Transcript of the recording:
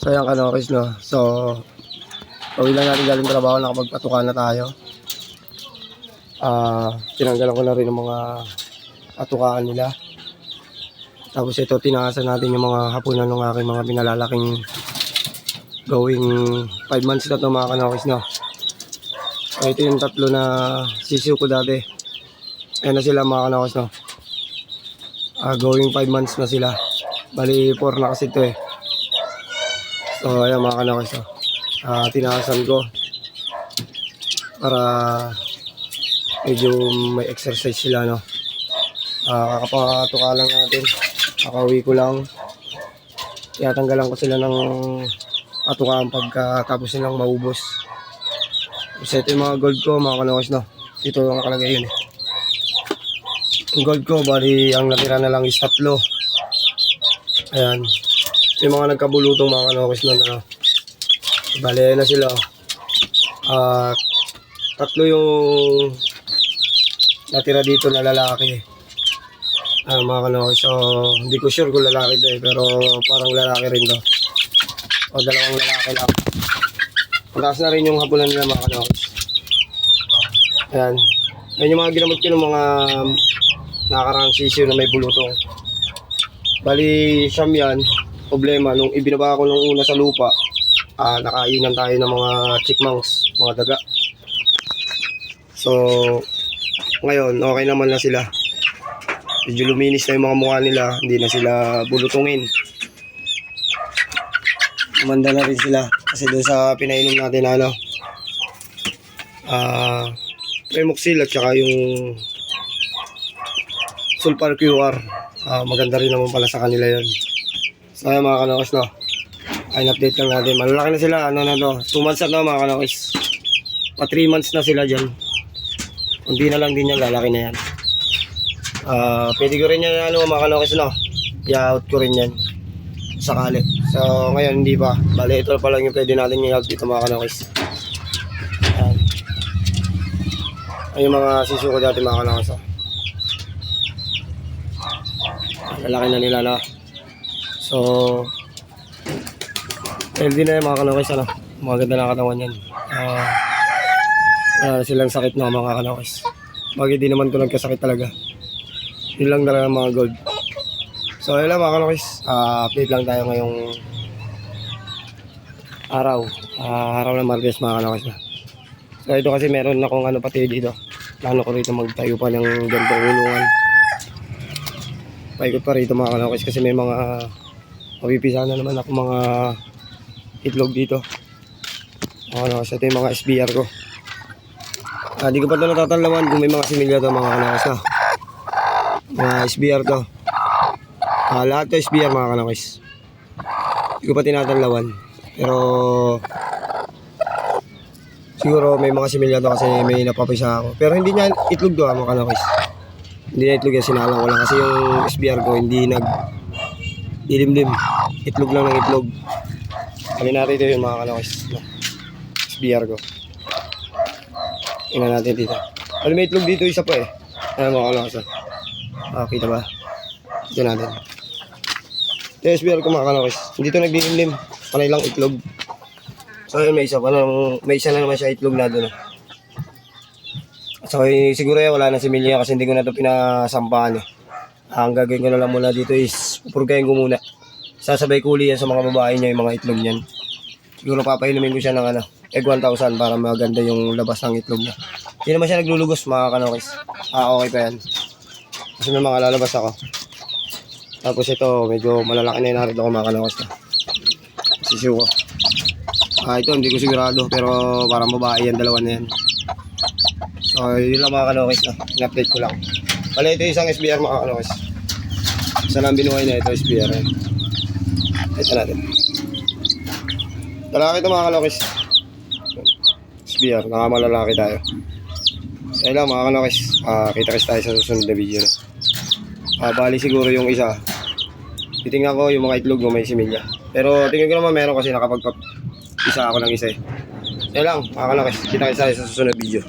So yan kanokis no. So pauwi lang natin galing trabaho, nakapagpatukan na tayo. Tinanggalan ko na rin ng mga patukaan nila. Tapos ito, tinahasan natin yung mga hapunan ng aking mga pinalalaking going 5 months na ito mga kanokis no. So ito yung tatlo na sisiw ko dati. Ayan na sila mga kanokis no. Going 5 months na sila. Bali 4 na kasi ito eh. So ayan mga kanokis no. Tinahasan ko para medyo may exercise sila no. Kakapatuka lang natin, kakauwi ko lang, tinatanggalan ko sila ng patukaan pagkatapos nilang maubos. Kasi ito yung mga gold ko mga kanokis no. Ito ang nakalagay yun eh. Yung gold ko bali ang natira na lang is 3. Ayan, yung mga nagkabulutong mga kanokis no, ano. Bali na sila. 3 yung natira dito na lalaki. Mga kanokis. So hindi ko sure kung lalaki to eh, pero parang lalaki rin to. O dalawang lalaki lang. Mataas na rin yung hapunan nila mga kanokis. Ayan. Ayan yung mga ginamot ko ng mga nakakarang sisiw na may bulutong. Bali siyam yan. Problema nung ibinaba ko nung una sa lupa, nakainan tayo ng mga chickmunks, mga daga. So ngayon okay naman na sila. Medyo luminis na yung mga mukha nila, hindi na sila bulutungin. Umanda na rin sila kasi doon sa pinainom natin ano, Premoxil at saka yung Sulfur QR. Maganda rin naman pala sa kanila yon. So ayan mga kanokis no, ay update lang natin. Malalaki na sila, ano na to, 2 months na mga kanokis. Pa 3 months na sila dyan. Hindi na lang din yan, lalaki na yan. Pwede ko rin yan ano, mga kanokis no, i-out ko rin yan sakali. So ngayon hindi pa, bali ito pa lang yung pwede natin i-out dito mga kanokis. Ayan. Ay yung mga sisiw ko dati mga kanokis oh. Lalaki na nila no. So healthy na yung mga kanokis ano, maganda na katawan yan. Wala silang sakit no mga kanokis. Bagay di naman ito nagkasakit talaga. Yun lang talaga mga gold. So yun lang mga kanokis, update lang tayo ngayong araw. Araw ng Martes mga kanokis na. So ito kasi meron akong ano pati dito. Plano ko rito magtayo pa ng ganitong kulungan. Paikot pa rito mga kanokis kasi may mga mapipisa na naman ako mga itlog dito. Ano, ito yung mga SBR ko. Di ko pa ito natatanlawan kung may mga similya to mga kanokis na. Mga SBR to. Lahat to SBR mga kanokis. Hindi ko pa tinatanlawan. Pero siguro may mga similya to kasi may napapisa ako. Pero hindi niya itlog to mga kanokis. Hindi na itlog yan, sinalang ko lang. Kasi yung SBR ko hindi dilimlim. Itlog lang ng itlog. Alin natin ito yung mga kanokis. SBR ko. Tingnan natin dito. Alam may itlog dito isa pa eh. Ayan mga kanokis. Kita ba? Ito natin. Ito yung SBR ko mga kanokis. Hindi ito nagdilimlim. Panay lang itlog. So yun may isa pa. May isa na naman siya itlog na doon. So siguro wala na si Milya kasi hindi ko na ito pinasampahan eh. Ang gagawin ko na lang muna dito is pupurgayin ko muna. Sasabay ko uli yan sa mga babae niya yung mga itlog niyan. Siguro papainumin ko siya ng egg 1,000 para maganda yung labas ng itlog niya. Hindi naman siya naglulugos mga kanokis. Okay pa yan. Kasi may mga lalabas ako. Tapos ito medyo malalaki na yung narito ko mga kanokis na. Sisiw ko. Ito hindi ko sigurado pero parang babae yan, dalawa na yan. So yun lang mga kanokis na. In-update ko lang. Wala ito isang SBR mga kanokis. Isa lang binuhay na ito SBR eh. Ito natin. Lalaki ito mga kanokis. SBR, nakamalalaki tayo. So yun lang mga kanokis. Kita-kits tayo sa susunod na video. Bali siguro yung isa. Titingnan ko yung mga itlog mo may similya. Pero tingin ko naman meron kasi nakapagpapisa ako ng isa eh. So yun lang mga kanokis. Kita-kits tayo sa susunod video.